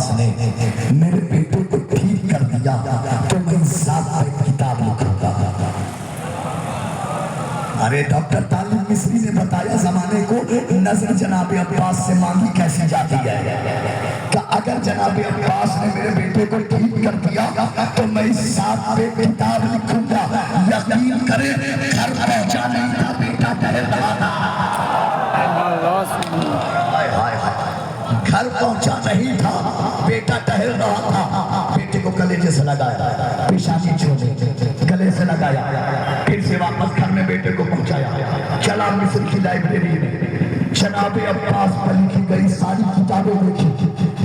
عباس نے میرے بیٹے کو ٹھیک کر دیا تو میں 7 پہ کتاب لکھوں گا۔ ارے ڈاکٹر طالب مصری نے بتایا زمانے کو نظر جناب عباس سے مانگی کیسی جاتی ہے کہ اگر جناب عباس نے میرے بیٹے کو ٹھیک کر دیا تو میں 7 پہ کتاب لکھوں گا۔ یقین کرے گھر پہنچا نہیں تھا، بیٹا ٹہل رہا تھا۔ گھر پہنچا نہیں تھا، بیٹا ٹہل رہا تھا۔ بیٹے کو کلیجے سے لگایا، پیشانی چھوڑے، گلے سے لگایا، پھر سے واپس گھر میں بیٹے کو پہنچایا۔ چلا مصر کی لائبریری میں جناب عباس پر لکھی گئی ساری کتابیں دیکھی۔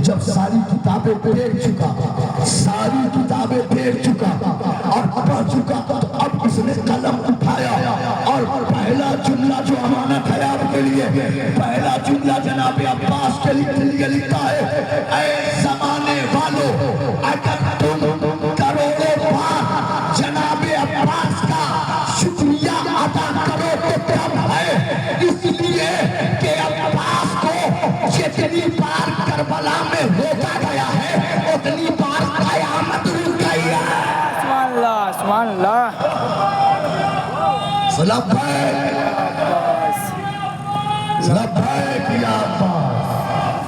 جب ساری کتابیں دیکھ چکا، ساری کتابیں دیکھ چکا اور پڑھ چکا تو اب اس نے قلم اٹھایا اور پہلا جملہ جو امانت ہے آپ کے لیے، پہلا جملہ جناب عباس کے لیے لکھا ہے، اے زمانے والو اگر تم کروڑوں بار جناب عباس کا شکریہ ادا کرو تو کم ہے، اس لیے کہ عباس کو جتنی بار کربلا میں روکا گیا ہے اتنی بار قیامت رک گئی ہے۔ سبحان اللہ، سبحان اللہ۔ لبیک یا عباس،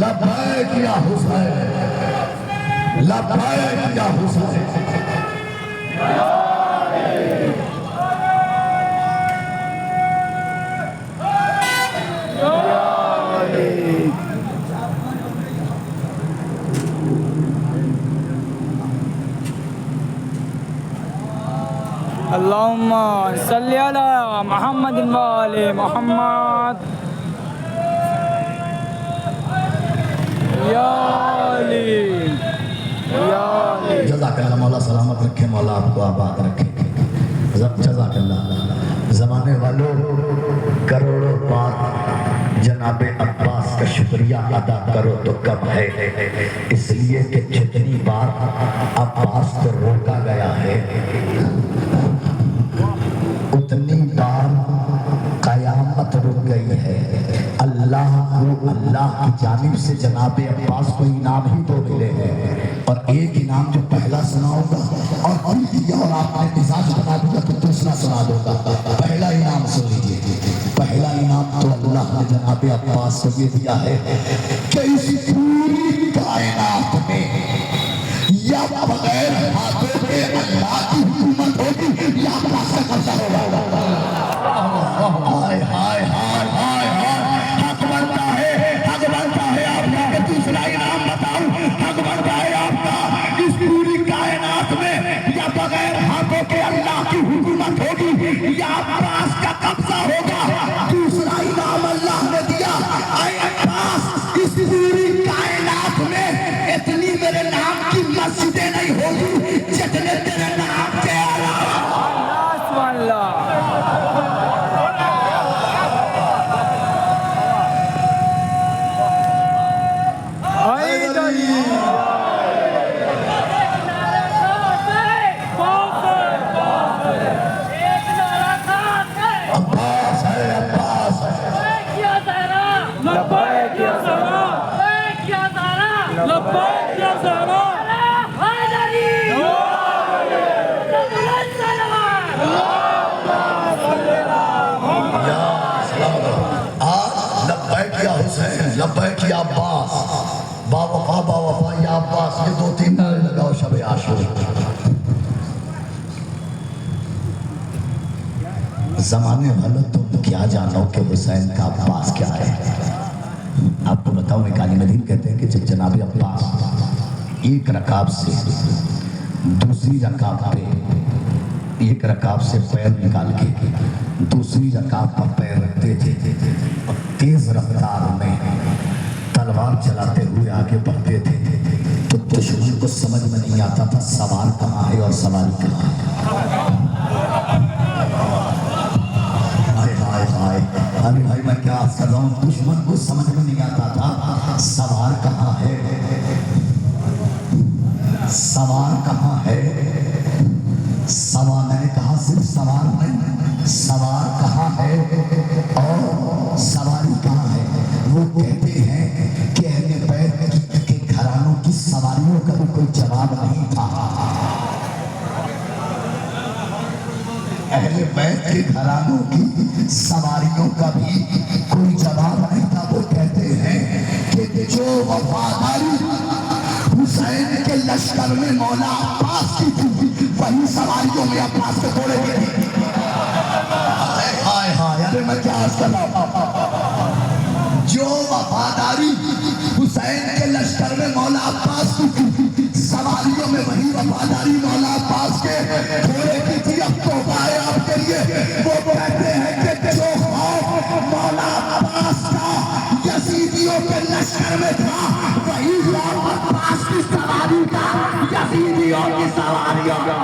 لبیک یا حسین، لبیک یا حسین۔ اللہم صلی علی محمد وآل محمد۔ یا علی، یا علی۔ جزاک اللہ، مولا سلامت رکھے، مولا آپ کو آباد رکھے۔ جزاک اللہ۔ زمانے والوں کروڑوں بار جناب عباس کا شکریہ ادا کرو تو کم ہے، اس لیے کہ جتنی بار عباس کو روکا گیا ہے اتنی بار قیامت رک گئی ہے۔ اللہ کو اللہ کی جانب سے جناب عباس کو انعام ہی تو ملے ہیں، اور ایک انعام جو پہلا سنا ہوگا اور دیا اور آپ نے مزاج بنا دیا تو دوسرا سنا دو گا۔ پہلا انعام سن لیجیے، پہلا انعام تو اللہ نے جناب عباس کو یہ دیا ہے کہ اس پوری کائنات میں یا بغیر ہاتھوں کے اللہ کی حکومت ہوگی یا عباس کا قبضہ ہوگا۔ ہائے ہائے ہائے ہائے ہائے، حق بنتا ہے، حق بنتا ہے آپ کا کہ دوسرا انعام بتاؤں، حق بنتا ہے آپ کا اس پوری کائنات میں یا بغیر ہاتھوں کے اللہ کی حکومت ہوگی یا عباس کا قبضہ ہوگا۔ دوسرا انعام اللہ نے دیا، اے عباس اس پوری کائنات میں اتنی میرے نام کی مسجدیں نہیں ہوگی جتنے تیرے نام کے علاوہ۔ سبحان اللہ۔ لبیک یا عباس، با وفا با وفا یا عباس، یہ 2-3 نعرے لگاؤ شب عاشور۔ زمانے والوں تم کیا جانو کہ حسین کا عباس کیا ہے؟ آپ کو بتاؤں ایک عالم دین کہتے ہیں کہ جب جناب عباس ایک رکعت سے دوسری رکعت پہ ایک رکعت سے پیر نکال کے دوسری رکعت پر پیر رکھتے تھے اور تیز رفتار میں تلوار چلاتے ہوئے آگے بڑھتے تھے تو دشمن کو سمجھ میں نہیں آتا تھا سوار کہاں ہے اور سواری کہاں ہے۔ ارے بھائی میں کیا عرض کر رہا ہوں، دشمن کو سمجھ میں نہیں آتا تھا سوار کہاں ہے، سوار کہاں ہے۔ سوار، میں نے کہا صرف سوار نہیں، سوار کہاں ہے اور سواری کہاں ہے۔ وہ کہتے ہیں کہ اہل بیت کے گھرانے کو کوئی جواب نہیں تھا. اہل بیت کے گھرانوں کی سواریوں کا بھی کوئی جواب نہیں تھا. وہ کہتے ہیں کہ جو وفاداری حسین کے لشکر میں مولا عباس کی تھی وہی سواریوں میں عباس کے گھوڑے کی تھی. ہائے ہائے ارے میں کیا عرض کر رہا ہوں. جو وفاداری حسین کے لشکر میں مولا عباس کی تھی سواریوں میں وہی وفاداری مولا عباس کے گھوڑے کی تھی. اب تو بھائی آپ کے لیے وہ کہتے ہیں کہ جو خوف مولا عباس کا یزیدیوں کے لشکر میں تھا وہی خوف عباس کی سواری کا یزیدیوں کی سواریوں کا.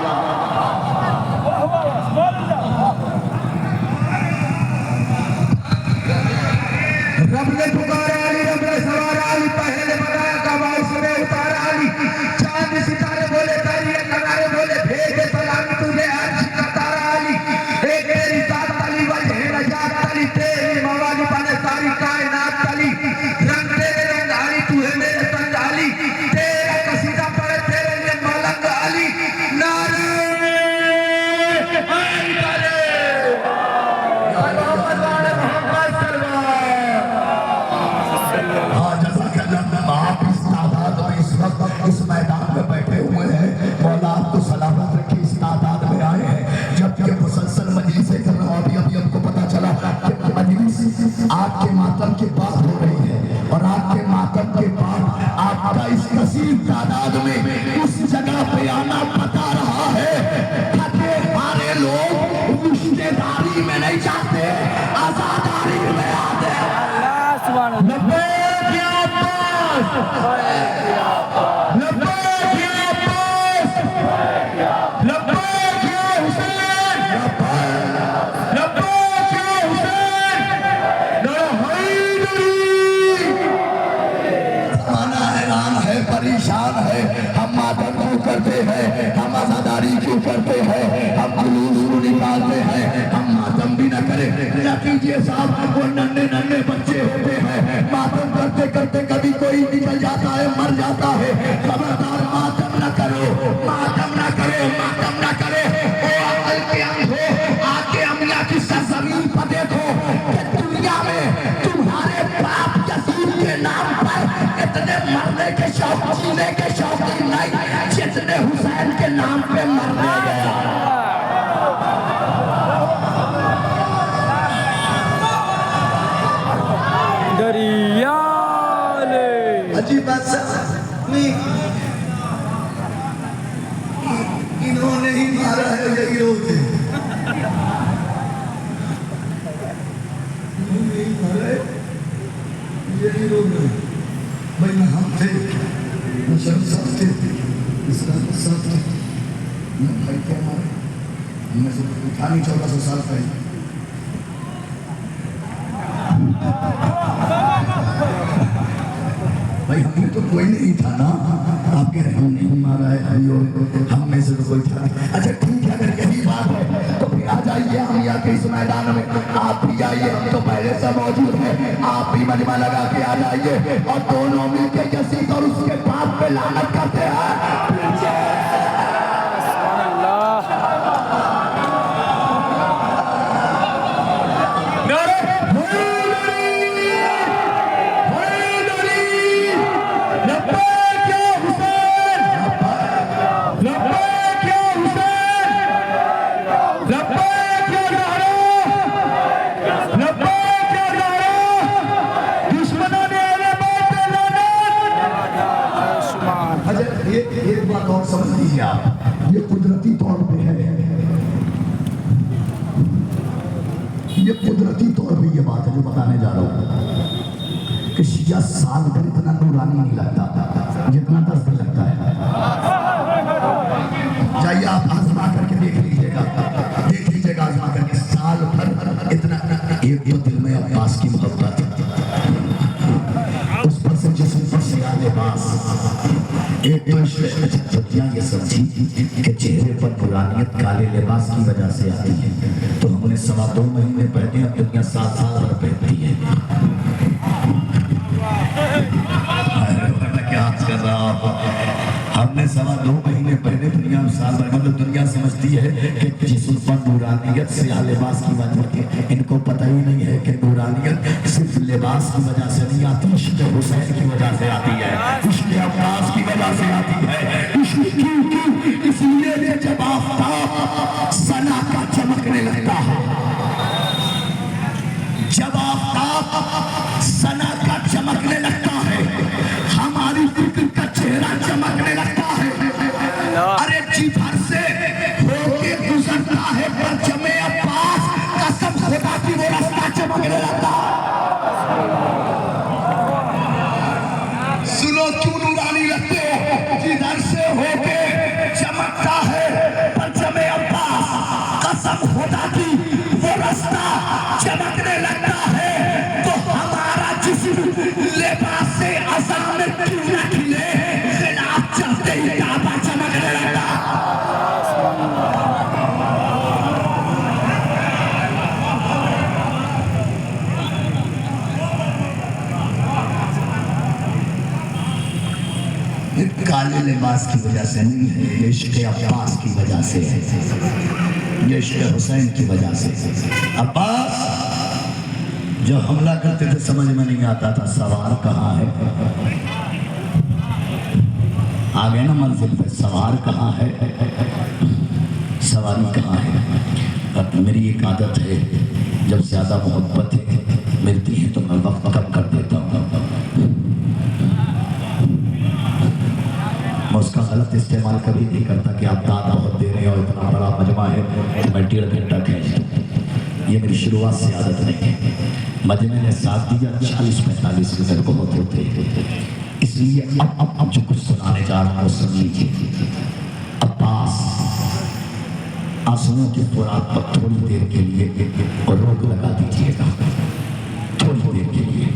رب نے پکارا علی، رب نے سوارا علی، پہلے نے بتایا کباس نے اتارا علی. چاند ستارے بولے تاریخ کنارے بولے بھیجے سلامی تجھے عرش کا تارا علی. ایک تیری ذات علی وجہ نجات علی، تیری موالی پانے ساری کائنات علی. رنگ تیرے رنگ علی، تو ہے میرے سنگ علی. تیرا قصیدہ پڑھے تیرے لیے ملنگ علی. نعرے اس میدان میں بیٹھے ہوئے ہیں. مولا آپ کو سلامت رکھے. اس تعداد میں آئے ہیں جب کہ مسلسل مجلسیں کر رہا ہوں. ابھی ہم کو پتا چلا کہ مجلس آپ کے ماتم کے بعد ہو رہی ہے اور آپ کے ماتم کے بعد آپ کا اس کثیر تعداد میں اس جگہ پہ آنا بتا رہا ہے کہ ہمارے لوگ رشتے داری میں نہیں جاتے، آزاداری میں آتے ہیں. اللہ سبحان اللہ. پریشان ہے. ہم ماتم کیوں کرتے ہیں؟ ہم آزاداری کیوں کرتے ہیں؟ ہم جلوس کیوں نکالتے ہیں؟ ہم ماتم بھی نہ کریں. نتیجے صاحب وہ ننھے ننھے بچے ہوتے ہیں ماتم کرتے کرتے کبھی کوئی نکل جاتا ہے، مر جاتا ہے. خبردار ماتم نہ کرو، ماتم نہ کرے، ماتم نہ کرے. عقل کے اندھو آ کے امیا کی سرزمین پر دیکھو کہ دنیا میں تمہارے باپ یزید کے نام پر اتنے مرنے کے شوق، جینے کے شوق نہیں جتنے حسین کے نام پہ مرنے گیا. دریالے عجیب بات انہوں نے ہی مارا ہے یہی لوگ ہیں. انہوں نے ہی مارا ہے یہی لوگ ہیں. بھائی نہ ہم تھے، نہ شرف صاحب تھے، اسلام صاحب تھے، نہ بھائی تھے ہمارے. ہم نے صرف اٹھا نہیں 1400 سال پہلے. بھائی ہم میں تو کوئی نہیں تھا نا. آپ کہہ رہے ہم نہیں مارا ہے ہم میں سے تو کوئی تھا. اچھا ٹھیک ہے، اگر یہی بات ہے تو پھر آ جائیے ہم یا کے اس میدان میں. آپ بھی آئیے، ہم تو پہلے سے موجود ہیں. آپ بھی مجمع لگا کے آ جائیے اور دونوں مل کے یزید اور اس کے باپ پہ لعنت کرتے ہیں. ایک بات اور سمجھ لیجیے آپ، یہ قدرتی طور پہ ہے، یہ قدرتی طور پہ یہ بات ہے جو بتانے جا رہا ہوں کہ شیعہ سال بھر اتنا نورانی نہیں لگتا جتنا 10 دن لگتا ہے. جائیے آپ آزما کر کے دیکھ لیجیے گا آزما کر کے. سال بھر اتنا ایک تو دل میں عباس کی محبت، اس پر سے جسم پر سیاہ لباس. ایک تو دنیا یہ سمجھی کہ چہرے پر نورانیت کالے لباس کی وجہ سے آتی ہے، تو ہم نے 2.25 مہینے پہنے، اب دنیا 7 سال بھر پہنتی ہے. میں کیا عرض کر رہا ہوں. ہم نے 2.25 مہینے پہلے دنیا سال بھر مطلب دنیا سمجھتی ہے کہ جسم پر نورانیت سے لباس کی وجہ سے، ان کو پتہ ہی نہیں ہے کہ نورانیت صرف لباس کی وجہ سے نہیں آتی، عشق حسین کی وجہ سے آتی ہے، عشق عباس کی وجہ سے آتی ہے۔ عشق کیوں؟ اس لیے کہ جب آفتاب سنا کا چمکنے لگتا ہے، جب آفتاب سنا کا چمکنے لگتا ہے، ہماری فکر کا چہرہ چمکنے لگتا ہے۔ ارے جدھر سے ہو کے گزرتا ہے پرچم عباس، قسم خدا کی وہ راستہ چمکنے لگتا ہے۔ سنو کیوں نورانی لگتے ہو؟ جدھر سے ہو کے چمکتا ہے پرچم عباس، قسم خدا کی وہ راستہ چمکنے لگتا ہے۔ تو ہمارا جسم لباس ازل میں کیوں نہ کھلے، خلاف چلتے ہی کعبہ چمکنے لگتا ہے۔ کالے لباس کی وجہ سے نہیں ہے، یہ عشق عباس کی وجہ سے ہے، یہ عشق حسین کی وجہ سے۔ عباس جو حملہ کرتے تھے سمجھ میں نہیں آتا تھا سوار کہاں ہے، آگے نا منزل پہ سوار کہاں ہے، سواری کہاں ہے۔ اب میری ایک عادت ہے جب زیادہ محبت ملتی ہے تو میں وقت کم کر دیتا ہوں، میں اس کا غلط استعمال کبھی نہیں کرتا کہ آپ داد بہت دے رہے ہیں اور اتنا بڑا مجمع ہے تو میں 1.5 گھنٹہ کھینچ دوں، یہ میری شروعات سے عادت نہیں ہے۔ مجمع نے ساتھ دیا 40-45 منٹ بہت ہوتے ہیں، اس لیے اب جو کچھ سنانے جا رہا ہوں سن لیجیے۔ عباس آنسوؤں کے فرات پر تھوڑی دیر کے لیے اور روک لگا دیجیے گا، تھوڑی دیر کے لیے،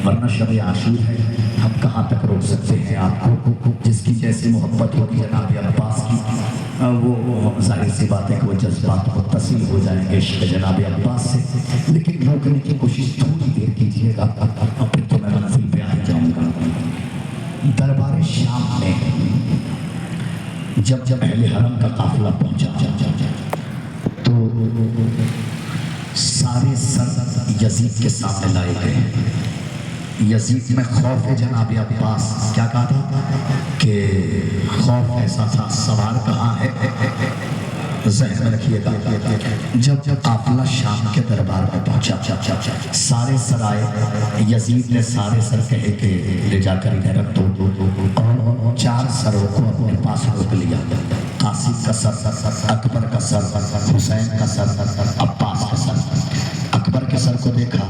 ورنہ شب عاشور ہے، ہم کہاں تک روک سکتے ہیں آپ کو؟ جس کی جیسی محبت ہوگی جناب عباس کی، وہ ظاہر سی بات ہے کہ وہ جذبات متصل ہو جائیں گے عشق جناب عباس سے، لیکن روکنے کی کوشش تھوڑی دیر کیجیے گا، پھر تو میں منزل پہ آ جاؤں گا۔ دربار شام میں جب اہل حرم کا قافلہ پہنچا تو سارے سر یزید کے سامنے لائے گئے۔ یزید میں خوف جناب عباس، کیا کہا تھا کہ خوف ایسا تھا سوار کہاں ہے، ذہن میں رکھیے گا۔ جب قافلہ شام کے دربار میں پہنچا سارے سر آئے، یزید نے سارے سر کہے کہ لے جا کر ادھر رکھ دو، اور 4 سروں کو اپنے پاس روک لیا، قاسم کا سر، اکبر کا سر، حسین کا سر، عباس کا سر۔ اکبر کے سر کو دیکھا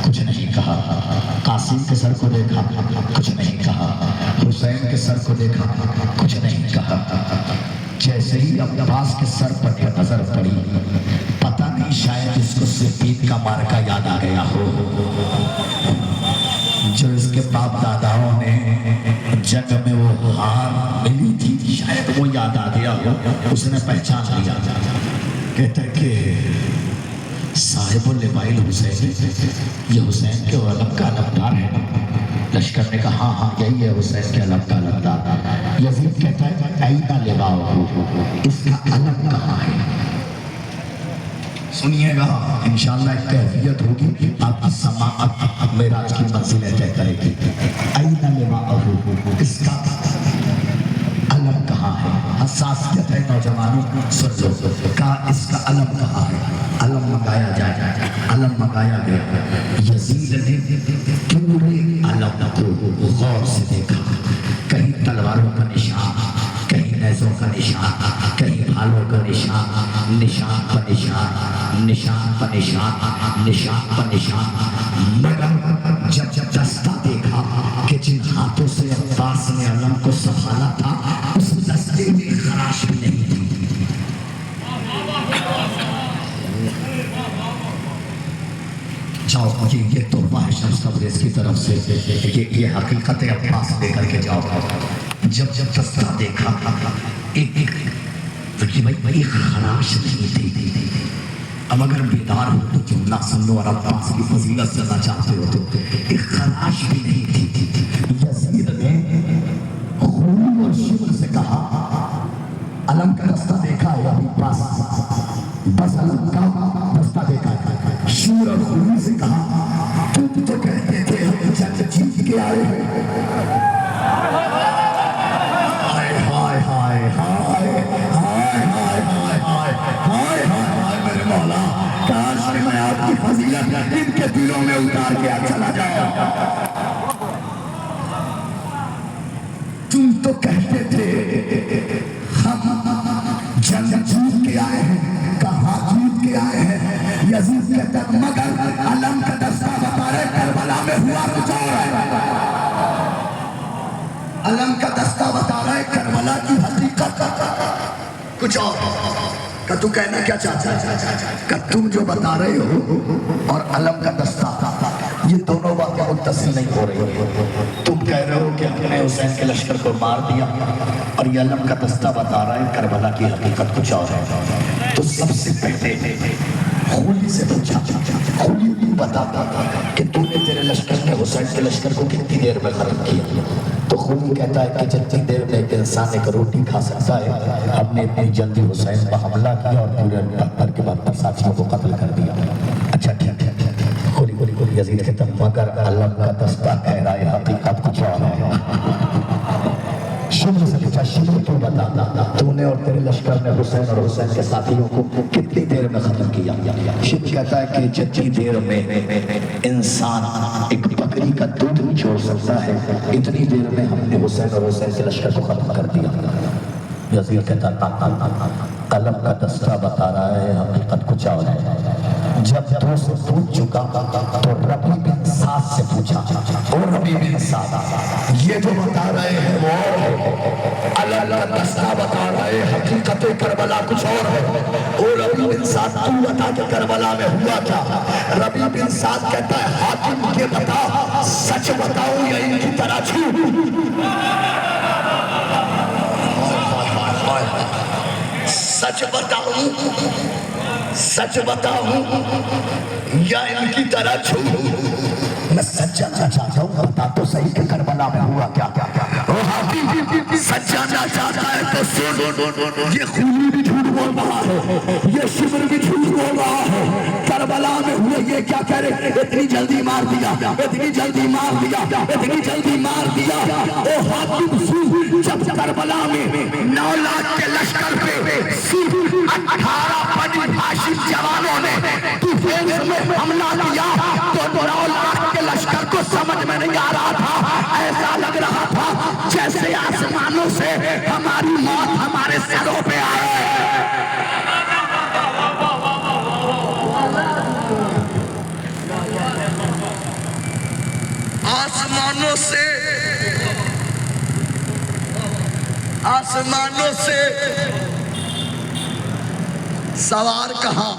کچھ نہیں کہا، قاسم کے سر کو دیکھا کچھ نہیں کہا، حسین کے سر کو دیکھا کچھ نہیں کہا۔ جیسے ہی عباس کے سر پر نظر پڑی، پتہ نہیں شاید اس کو صفین کا مارکا یاد آ گیا ہو، جو اس کے باپ داداؤں نے جنگ میں وہ ہار ملی تھی، شاید وہ یاد آ گیا ہو، اس نے پہچان لیا۔ کہتا ہے کہ صاحب اللواء حسین، یہ حسین کے علم کا علمدار ہے۔ لشکر نے کہا ہاں یہی ہے حسین کے علم کا علمدار۔ یزید کہتا ہے اینا لواء، اس کا علم کہاں ہے؟ سنیے گا انشاءاللہ ایک کیفیت ہوگی، آپ کی سماعت معراج کی منزلیں طے کرے گی۔ اینا لواء، اس کا علم کہاں ہے؟ حساسیت ہے نوجوانوں، سن لو، کہا اس کا علم کہاں ہے؟ علم منگایا جائے، علم منگایا گیا۔ یزید نے پورے علم کو غور سے دیکھا، کہیں تلواروں کا نشان، کہیں نیزوں کا نشان، کہیں بھالوں کا نشان، نشان پر نشان، نشان پر نشان، نشان پر نشان، مگر جب دستہ دیکھا کہ جن ہاتھوں سے عباس نے علم کو سنبھالا تھا اس دستے میں خراش بھی نہیں تھی۔ جاؤ یہ تحفہ ہے شمس تبریز کی طرف سے، یہ حقیقت عباس لے کر کے جاؤ۔ جب دستہ دیکھا ایک خراش نہیں تھی۔ اب اگر بیدار ہو تو جملہ سن لو اور عباس کی فضیلت سننا چاہتے ہو تو ایک خراش بھی نہیں تھی۔ یزید نے خون اور شکر سے کہا بس علم کا دستہ دیکھا. شور اور خونی سے کہا تم تو کہتے تھے ہم جنگ جیت کے آئے ہیں. ہائے ہائے ہائے ہائے ہائے ہائے ہائے ہائے ہائے ہائے میرے مولا، کاش کہ میں آپ کی فضیلت ان کے دلوں میں اتار کے چلا جاؤں. تم تو کہتے تھے ہم جنگ جیت کے آئے ہیں. کہاں جیت کے آئے ہیں؟ یزید کہتا ہے مگر علم کا دستہ بتا رہے کربلا میں ہوا کچھ اور ہے. علم کا دستہ بتا رہا ہے کربلا کی حقیقت کچھ اور. کہ تو کہنا کیا چاہتا ہے کہ تم جو بتا رہے ہو اور علم کا دستہ یہ دونوں باتیں متصل نہیں ہو رہی ہیں. تم کہہ رہے ہو کہ ہم نے حسین کے لشکر کو مار دیا اور یہ علم کا دستہ بتا رہا ہے کربلا کی حقیقت کچھ اور ہے. تو سب سے پہلے خولی سے پوچھا، خولی بھی بتاتا کہ تم نے تیرے لشکر نے حسین کے لشکر کو کتنی دیر میں ختم کیا. تو خولی کہتا ہے کہ جتنی دیر میں ایک انسان ایک روٹی کھا سکتا ہے ہم نے اتنی جلدی حسین پر حملہ کیا اور پورے ٹکر کے بعد ساتھیوں کو قتل کر دیا. اچھا ٹھیک ٹھیک ٹھیک. خولی خولی خولی یزید کہتا مگر علم کا دستہ کہہ رہا ہے حقیقت کچھ اور ہے. شمر سے پوچھا شمر تو بتا تو نے اور تیرے لشکر نے حسین اور حسین کے ساتھیوں کو کتنی دیر میں ختم کیا. شمر کہتا ہے کہ جتنی دیر میں انسان ایک بکری کا دودھ چھوڑ سکتا ہے اتنی دیر میں ہم نے حسین اور حسین کے لشکر کو ختم کر دیا. یزید کہتا علم کا دستہ بتا رہا ہے حقیقت کچھ اور ہے. جب دو سے ٹوٹ چکا تو ربی بن سعد سے پوچھا اور ربی بن سعد یہ جو بتا رہے ہیں وہ علم کا دستہ بتا رہے ہیں حقیقت کربلا کچھ اور ہے. اور ربی بن سعد تو بتا کہ کربلا میں ہوا کیا. ربی بن سعد کہتا ہے حاکم یہ بتا سچ بتاؤں یا ان کی طرح جھوٹ. سچ بتاؤں یا ان کی طرح جھوٹ. میں سچ جاننا چاہتا ہوں بتا تو صحیح کہ کربلا میں ہوا کیا. سچ جاننا چاہتا ہے تو سن، یہ خولی بھی جھوٹ بول رہا ہے، یہ شمر بھی جھوٹ بول رہا ہے. کربلا میں ہوئے یہ کیا کہہ رہے اتنی جلدی مار دیا اتنی جلدی مار دیا اتنی جلدی مار دیا. او حاکم سن، جب کربلا میں 9 لاکھ کے لشکر پہ صرف 18 بنی ہاشم جوانوں نے ڈیفینس میں حملہ کیا تو 9 لاکھ کے لشکر کو سمجھ میں نہیں آ رہا تھا. ایسا لگ رہا تھا جیسے آسمانوں سے ہماری موت ہمارے سروں پہ آئے. آسمانوں سے سوار کہاں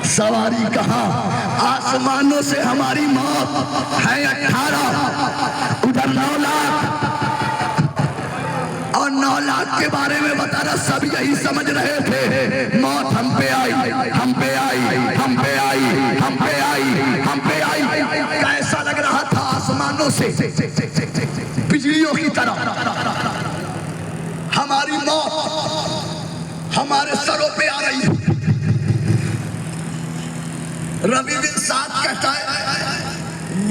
سواری کہاں. آسمانوں سے ہماری موت ہے 18 ادھر 9 لاکھ اور 9 لاکھ کے بارے میں بتا رہا. سب یہی سمجھ رہے تھے موت ہم پہ آئی ہم پہ آئی ہم پہ آئی ہم پہ آئی ہم پہ آئی. ایسا لگ رہا تھا آسمانوں سے بجلیوں کی طرح ہماری موت ہمارے سروں پہ آ رہی ہے. ربی بن سعد کہتا ہے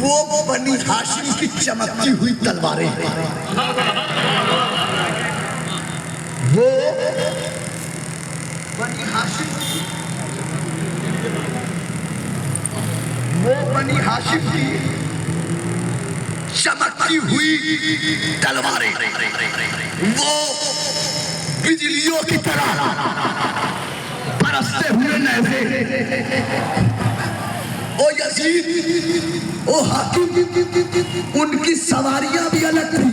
وہ بنی ہاشم کی چمکتی ہوئی تلواریں ہیں. وہ بنی ہاشم کی چمکتی ہوئی تلواریں وہ بجلیوں کی طرح برستے ہوئے نیزے. او یزید او حاکم ان کی سواریاں بھی الگ تھی.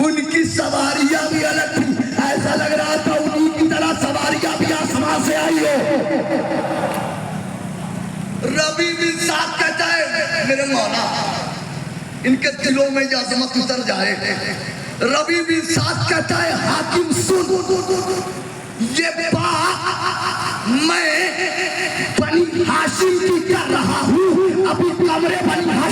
ان کی سواریاں بھی الگ تھی. ایسا لگ رہا تھا انہی کی طرح سواریاں بھی آسمان سے آئی ہو. ربی بن سعد کہتا ہے میرے مولا ان کے دلوں میں یہ عظمت اتر جائے. ربی بن سعد کہتا ہے حاکم سن، یہ بات میں بنی ہاشم کی کر رہا ہوں. ابھی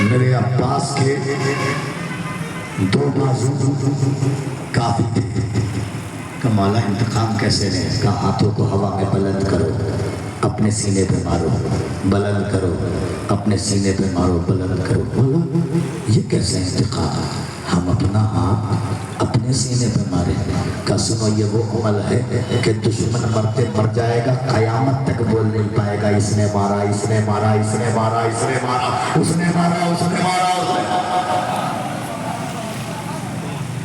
میرے عباس کے دو بازو کافی تھے کہ مولا انتقام کیسے لیں؟ اس کا ہاتھوں کو ہوا میں بلند کرو، اپنے سینے پہ مارو، بلند کرو، اپنے سینے پہ مارو، بلند کرو۔ مولا یہ کیسے انتقام؟ ہم اپنا ہاتھ اپنے سینے پہ مارے۔ کہ سنو یہ وہ عمل ہے کہ دشمن مرتے مر جائے گا، قیامت تک بول نہیں پائے گا اس نے مارا، اس نے مارا، اس نے مارا، اس نے مارا، اس نے مارا، اس نے مارا، اس نے مارا۔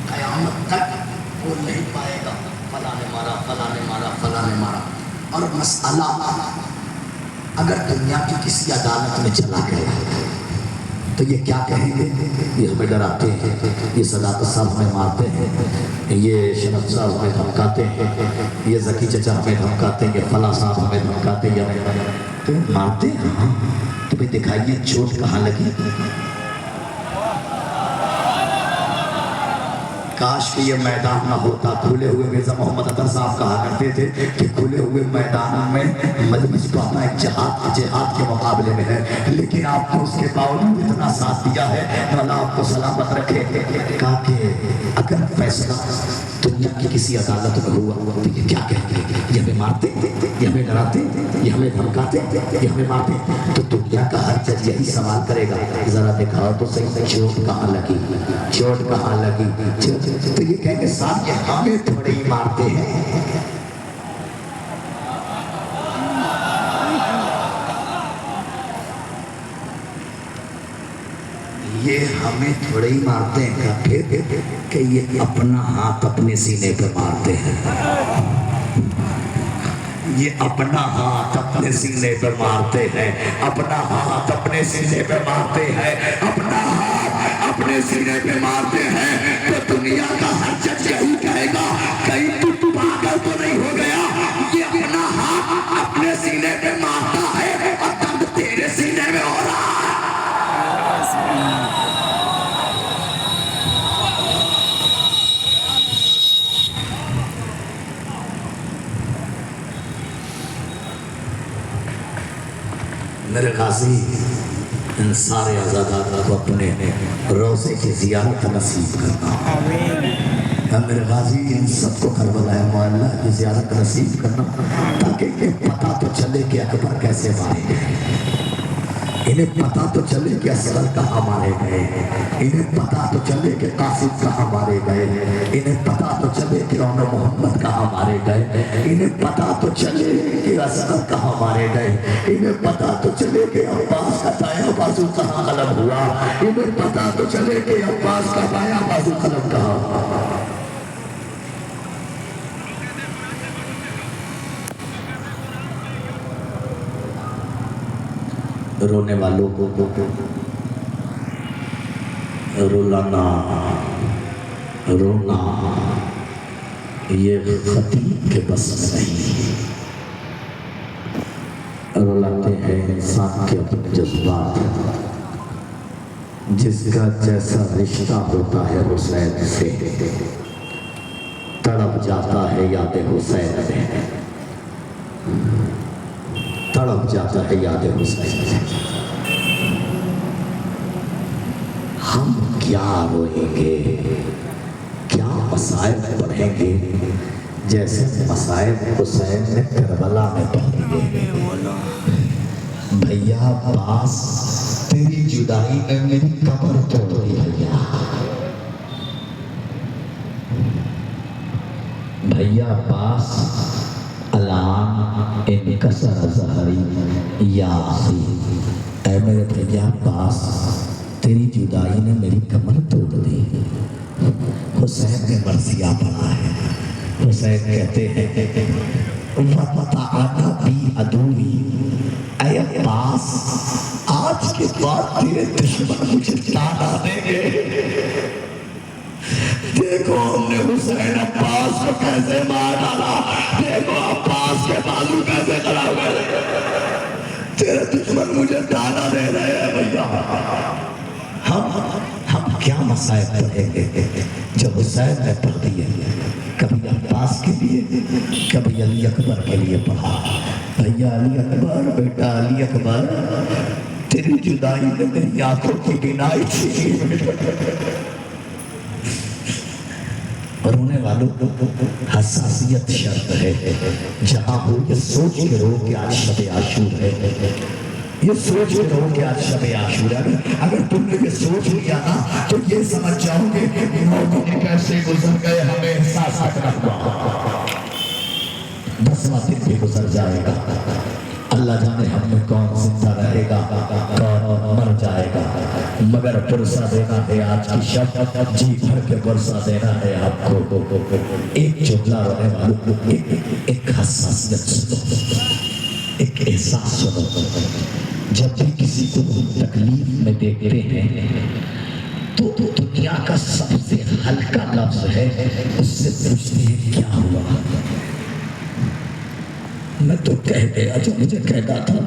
قیامت تک بول نہیں پائے گا فلاں نے مارا، فلاں نے مارا، فلاں نے مارا۔ اور مسئلہ اگر دنیا کی کسی عدالت میں چلا گیا تو یہ کیا کہیں گے؟ یہ ہمیں ڈراتے ہیں، یہ صداقت صاحب ہمیں مارتے ہیں، یہ شرف صاحب ہمیں دھمکاتے ہیں، یہ ذکی چچا ہمیں دھمکاتے ہیں، یہ فلاں صاحب ہمیں دھمکاتے ہیں، تو مارتے ہیں۔ ہاں تو بھی دکھائیے چوٹ کہاں لگی۔ کاش کہ یہ میدان نہ ہوتا۔ کھلے ہوئے مرزا محمد اطہر صاحب کہا کرتے تھے کہ کھلے ہوئے میدان میں مجلس پڑھنا ایک جہاد کے مقابلے میں ہے، لیکن آپ نے اس کے باوجود اتنا ساتھ دیا ہے، اللہ آپ کو سلامت رکھے۔ کہا کہ اگر فیصلہ دنیا کی کسی عدالت میں ہوا تو یہ کیا کہیں گے؟ یہ ہمیں مارتے، یہ ہمیں ڈراتے، یہ ہمیں دھمکاتے، یہ ہمیں مارتے۔ تو دنیا کا ہر جج یہی سوال کرے گا، ذرا دکھاؤ تو صحیح چوٹ کہاں لگی، چوٹ کہاں لگی۔ تو یہ کہیں گے صاحب یہ ہمیں تھوڑے ہی مارتے ہیں، یہ ہمیں تھوڑے ہی مارتے ہیں۔ پھر کہ یہ اپنا ہاتھ اپنے سینے پہ مارتے ہیں، یہ اپنا ہاتھ اپنے سینے پہ مارتے ہیں، اپنا ہاتھ اپنے سینے پہ مارتے ہیں، اپنا ہاتھ اپنے سینے پہ مارتے ہیں۔ تو دنیا کا ہر جج یہی کہے گا کہیں تو پاگل تو نہیں ہو گیا، یہ اپنا ہاتھ اپنے سینے پہ مارتا ہے اور تب تیرے سینے میں ہو رہا ہے۔ میرے غازی ان سارے آزادات کو اپنے روزے کی زیارت نصیب کرنا۔ میرے غازی ان سب کو کربلا معلیٰ کی زیارت نصیب کرنا، تاکہ یہ پتہ تو چلے کہ اکبر کیسے مارے گئے، انہیں پتہ تو چلے کہ اصغر کہاں مارے گئے، انہیں پتہ تو چلے کہ قاسم کہاں مارے گئے، انہیں پتہ تو چلے کہ عون محمد کہاں مارے گئے، انہیں پتہ تو چلے کہ اصغر کہاں مارے گئے، انہیں پتہ تو چلے کہ عباس کا دایاں بازو کہاں قلم ہوا، انہیں پتہ تو چلے کہ عباس کا بایاں بازو قلم کہاں۔ رونے والوں کو رولانا، رونا یہ خطیب کے بس میں نہیں، رولاتے ہیں انسان کے اپنے جذبات، جس کا جیسا رشتہ ہوتا ہے حسین سے، تڑپ جاتا ہے یاد حسین میں، تڑپ جاتا ہے یاد حسین میں۔ ہم کیا روئیں گے، کیا مصائب پڑھیں گے، جیسے مصائب حسین نے کربلا میں پڑھیں گے۔ بھیا عباس تیری جدائی نے میری کمر توڑ دی بھیا، بھیا عباس الان انکسر ظہری یا اخی، اے میرے بھیا عباس تیری جدائی نے میری کمر توڑ دی۔ حسین نے مرثیہ پڑھا ہے، حسین کہتے ہیں وَمَتَعَنَا بِي عَدُوِّي، اے عباس آج کے بعد تیرے دشمن مجھے تانا دیں گے۔ دیکھو ہم نے حسین عباس کو کیسے مار ڈالا، دیکھو عباس کے بازو کیسے کھڑا ہوئے، تیرے دشمن مجھے تانا دے رہے ہیں۔ بھیا ہم کیا مصائب پڑھیں گے جو حسین نے پڑھ دیے، کبھی عباس کے لیے، کبھی علی اکبر کے لیے پڑھا۔ بھیا علی اکبر، بیٹا علی اکبر، تیری جدائی نے میری آنکھوں کی بینائی چھینی۔ رونے والوں حساسیت شرط ہے، جہاں ہو یہ سوچ کے رو کہ آج شب عاشور ہے، یہ سوچ کے رو کہ آج شب عاشور ہے۔ اگر تم نے یہ سوچ لیا نا تو یہ سمجھ جاؤ گے کہ 9 دن کیسے گزر گئے ہمیں احساس تک نہ ہوا۔ 10واں دن بھی گزر جائے گا، اللہ جانے ہم میں کون زندہ رہے گا کون مر جائے گا، مگر پرسہ دینا ہے آج کی شب، جی بھر کے پرسہ دینا ہے آپ کو۔ ایک جملہ رونے والوں، ایک حساسیت سنو، ایک احساس سنو۔ جب بھی کسی کو تکلیف میں دیکھتے ہیں تو دنیا کا سب سے ہلکا لفظ ہے، اس سے پوچھتے ہیں کیا ہوا؟ میں تو کہہ گیا جو مجھے کہنا تھا۔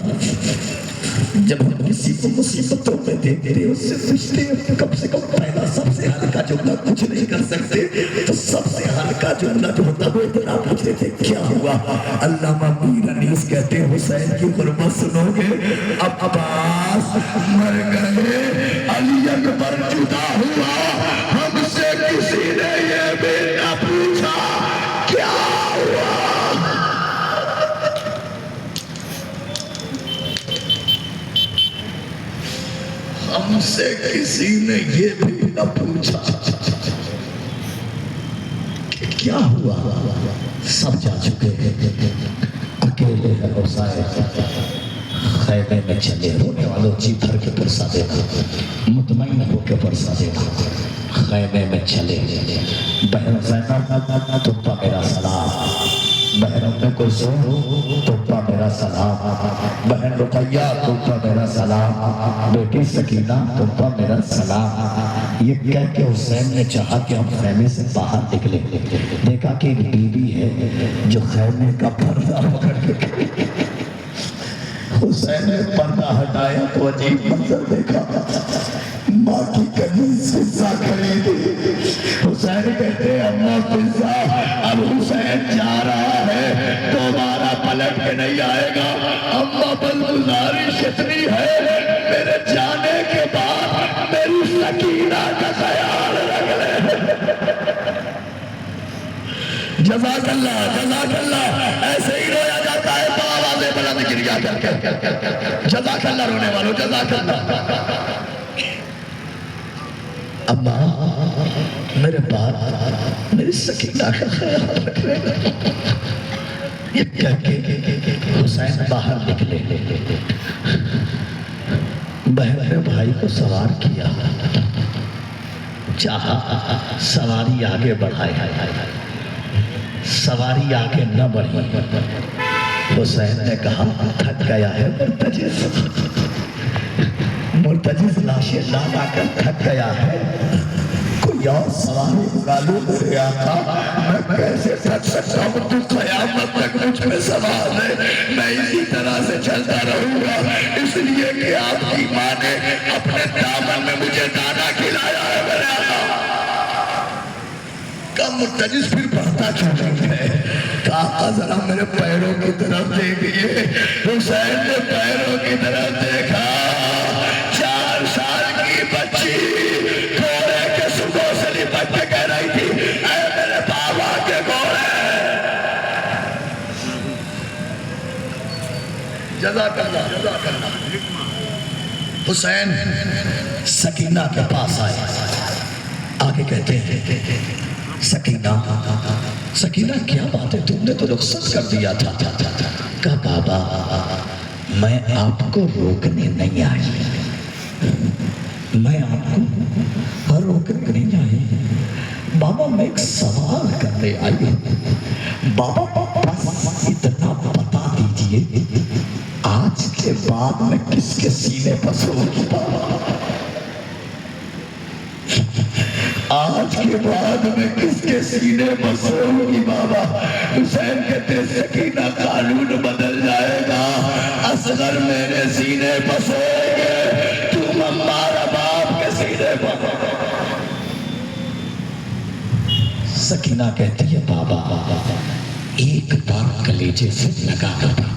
جب ہم کسی کو مصیبتوں میں دیکھتے ہیں اس سے پوچھتے ہیں، کم سے کم پہلا سب سے ہلکا جملہ کچھ نہیں کر سکتے تو سب سے ہلکا جملہ جو ہوتا وہ اتنا پوچھتے تھے کیا ہوا؟ علامہ میر انیس کہتے ہیں حسین کی غربت سنو گے، عباس مر گئے، علی اکبر جدا ہوا، ہم سے کسی نے یہ بھی نہ پوچھا کیا ہوا؟ ہم سے کسی نے یہ بھی نہ پوچھا کہ کیا ہوا؟ سب جا چکے ہیں، اکیلے ہیں حسین، خیمے میں چلے۔ رونے والوں جی بھر کے پرسہ دینا، مطمئن ہو کے پرسہ دینا۔ خیمے میں چلے، بہن زینب تم پر میرا سلام، بہن ام کلثوم تم پر میرا سلام، بہن رقیہ تم پر میرا سلام، بیٹی سکینہ تم پر میرا سلام۔ یہ کہہ کے حسین نے چاہا کہ ہم خیمے سے باہر نکلے، دیکھا کہ ایک بیوی ہے جو خیمے کا پردہ پکڑ کے کھڑی۔ حسین نے پردہ ہٹایا تو عجیب منظر دیکھا، ماں کی قمیص پزا خریدی۔ حسین کہتے ہیں اماں پزا، اب حسین جا رہا ہے دوبارہ پلٹ کے نہیں آئے گا، اماں بل گزارش اتنی ہے میرے جانے کے بعد میری سکینہ کا خیال رکھ لے۔ جزاک اللہ جزاک اللہ، ایسے ہی رویا جاتا ہے تو آوازیں بلند گریا کر کے۔ جزاک اللہ رونے والوں، جزاک اللہ۔ اماں میرے بعد میری سکینہ کا خیال رکھ لے۔ یہ کہہ کے حسین باہر نکلے، بہن نے بھائی کو سوار کیا، چاہا سواری آگے بڑھائے، سواری آگے نہ بڑھی۔ حسین نے کہا تھک گیا ہے مرتجز لاشیں لا لا کر تھک گیا ہے، کوئی اور سواری اگالو میرے آقا، میں کیسے تھک سکتا ہوں؟ تو قیامت تک مجھ پہ سوار ہے، میں اسی طرح سے چلتا رہوں گا، اس لیے کہ آپ کی ماں نے اپنے دامن میں مجھے دانا کھلایا ہے میرے آقا۔ کہا مرتجز پھر بڑھتا کیوں نہیں ہے؟ کہا آقا ذرا میرے پیروں کی طرف دیکھئے۔ حسین نے پیروں کی طرف دیکھا، 4 سال کی بچی گھوڑے کے سنگوں سے لپٹ کے کہہ رہی تھی اے میرے بابا کے گھوڑے۔ جزاک اللہ جزاک اللہ۔ حسین سکینہ کے پاس آئے، آگے کہتے ہیں سکینہ سکینہ کیا بات ہے، تم نے تو رخصت کر دیا تھا۔ کہا بابا میں آپ کو روکنے نہیں آئی، میں آپ کو روکنے نہیں آئی، بابا میں ایک سوال کرنے آئی ہوں۔ بابا بس اتنا بتا دیجئے آج کے بعد میں کس کے سینے پر سوگی؟ آج کے بعد میں کس کے سینے پر سوگی بابا؟ حسین کہتے سکینہ قانون بدل جائے گا، اصغر میرے سینے پر سوئے گے، تم ہمارا باپ کے سینے پر۔ سکینہ کہتی ہے بابا ایک بار کلیجے سے لگا کر بابا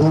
2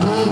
2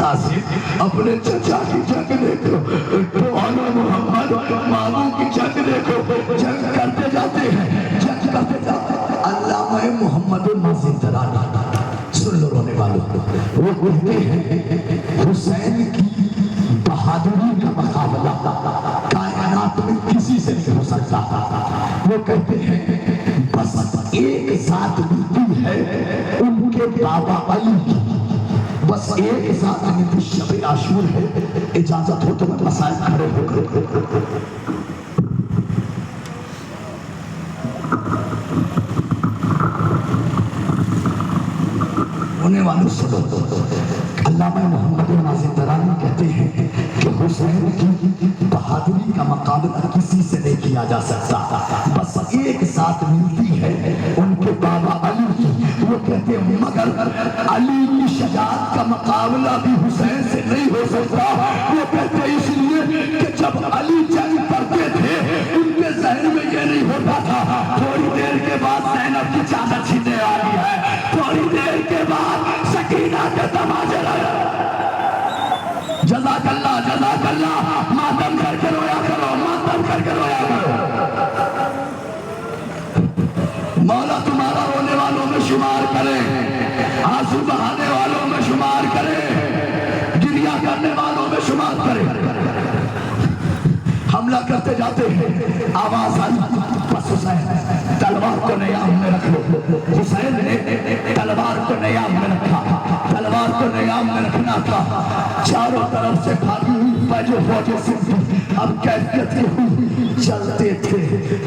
قاسم اپنے چچا کی جنگ دیکھو، تو آنا محمد ماموں کی جنگ دیکھو، جنگ کرتے جاتے ہیں، جنگ کرتے جاتے ہیں۔ علامہ محمد ناصر درانی سن لو رونے والوں، وہ کہتے ہیں حسین کی بہادری کا مقابلہ کائنات میں کسی سے نہیں ہو سکتا۔ وہ کہتے ہیں بس ایک ذات ملتی ہے ان کے بابا علی کی، بس ایک ذات ملتی شب عاشور ہے۔ اجازت ہو تو میں مسائل کھڑے ہو کر ہونے والوں سنو۔ علامہ محمد ناصر درانی کہتے ہیں کہ حسین کی بہادری کا مقابلہ کسی سے نہیں کیا جا سکتا، بس ایک ساتھ ملتی ہے ان کے بابا علی کی۔ وہ کہتے ہیں مگر علی کی شجاعت کا مقابلہ بھی حسین سے نہیں ہو سکتا۔ وہ کہتے ہیں اس لیے کہ جب علی جنگ کرتے تھے ان کے ذہن میں یہ نہیں ہوتا تھا تھوڑی دیر کے بعد زینب کی چادر چھینے والی ہے، تھوڑی دیر کے بعد سکینہ کے تماچے لگا۔ جزاک اللہ، جزاک اللہ، ماتم کر کے رویا کرو، ماتم کر کے رویا کرو۔ مولا تمہارا رونے والوں میں شمار کرے، آنسو بہانے والوں میں شمار کرے، گریہ کرنے والوں میں شمار کرے۔ حملہ کرتے جاتے ہیں، آواز آئی بس حسین تلوار کو نیام میں رکھ لو۔ حسین نے تلوار کو نیام میں رکھا، تلوار کو نیام میں رکھنا تھا۔ چاروں طرف سے بھاگی ہوئی فوج فوجیں سنتی، اب کیفیت یہ ہوئی چلتے تھے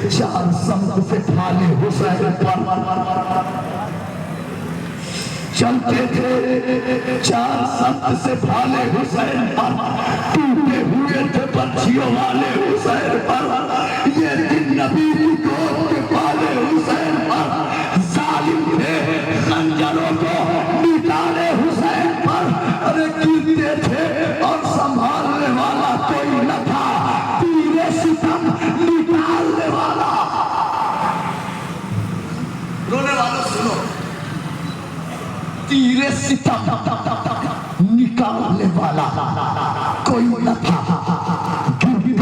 چار سمت سے پھالے حسین پر، چلتے تھے چار سمت سے پھالے حسین پر، ٹوٹے ہوئے تھے پرچیوں والے حسین پر، یہ دن نبی کی گود کے پالے حسین پر، ظالم تھے خنجروں کو نکالے حسین پر، ارے گرتے تھے اور سنبھالنے والا کوئی نہ تھا، تیرے ستم نکالنے والا۔ رونے والوں سنو، تیرے ستم نکالنے والا کوئی نہ تھا، کبھی اٹھے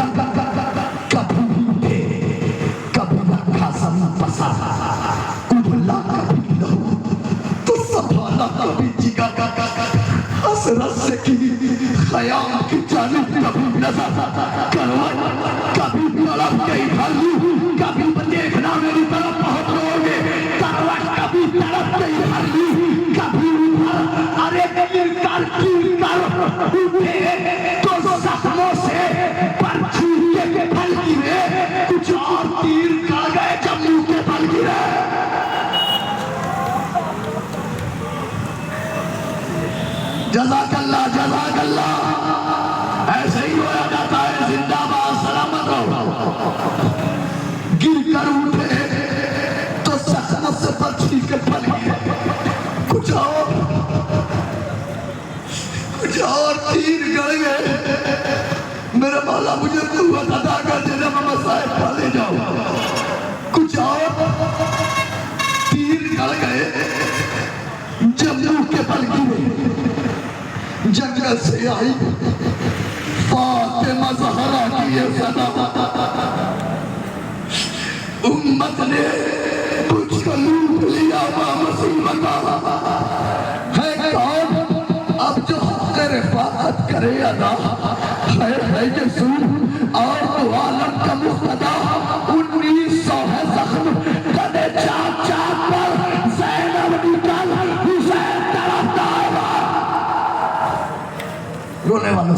کبھی رکھا زمین پسا، ابلا کبھی لہو تو سنبھالا کبھی جگہ، حسرت سے کی خیام کی جانب کبھی نظر، کروٹ کبھی تڑپ گئی ہلو، کبھی دیکھنا میری طرف بہت روگے، کروٹ کبھی تڑپ گئی ہلو، کبھی ارے کیر کر اٹھے تو زخموں سے پرچھوٹے کے پھل گرے، کچھ اور تیر کر گئے جب منہ کے پھل گرے۔ جزاک اللہ، جزاک اللہ، ایسے ہی ہویا جاتا ہے، زندہ باد، سلامت رہو۔ گر کر اٹھے تو زخموں سے پرچھی کے پھل گرے، کچھ اور تیر گڑ گئے۔ میرے مولا مجھے قوت عطا کر دے، میں مسائل پالے جاؤں۔ کچھ اور تیر گڑ گئے جب منہ کے پھل گرے، جنگل سے آئی فاطمہ زہرا کی یہ صدا، امت نے کچھ کو لوٹ لیا، ماں مصیبت ہے کون اب جو حق رفاقت کرے ادا، ہے یسوع اور تو عالم کا مقتدا، 1900 ہے زخم کدے چاک چاک پر، زینب نکل حسین طرف دائبہ۔ رونے والوں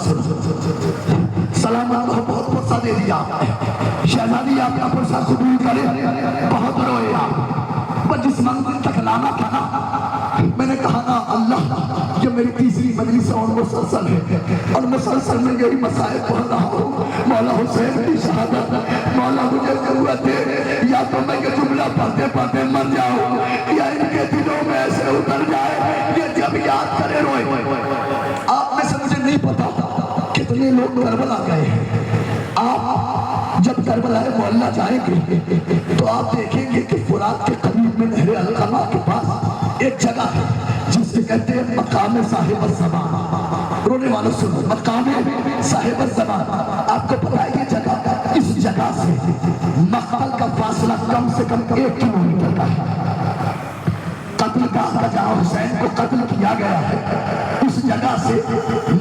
سلام اللہ، بہت پرسہ دے دیا آپ نے، شہزادی آپ کا پرسہ قبول کرے، بہت روئے آپ، پر جس منزل تک لانا تھا نا، میں نے کہا نا اللہ یہ میری تیسری مجلس اور مسلسل ہے، اور مسلسل میں یہی مسائل پڑھ رہا ہوں، مولا حسین کی شہادت، مولا مجھے قوت دے، یا تو میں یہ جملہ پڑھتے پڑھتے مر جاؤں، یا ان کے دلوں میں ایسے اتر جائے یہ جب یاد کرے روئے۔ آپ میں سے مجھے نہیں پتا کتنے لوگ کربلا گئے ہیں، آپ جب کربلا معلیٰ جائیں گے تو آپ دیکھیں گے کہ فرات کے قریب میں نہر القمہ کے پاس ایک جگہ ہے جس سے کہتے ہیں مقام صاحب الزمان۔ رونے والوں سنو، مقام صاحب الزمان، آپ کو پتا ہے یہ جگہ، اس جگہ سے مقتل کا فاصلہ کم سے کم 1 کلومیٹر کا ہے۔ قتل کا جہاں حسین کو قتل کیا گیا ہے اس جگہ سے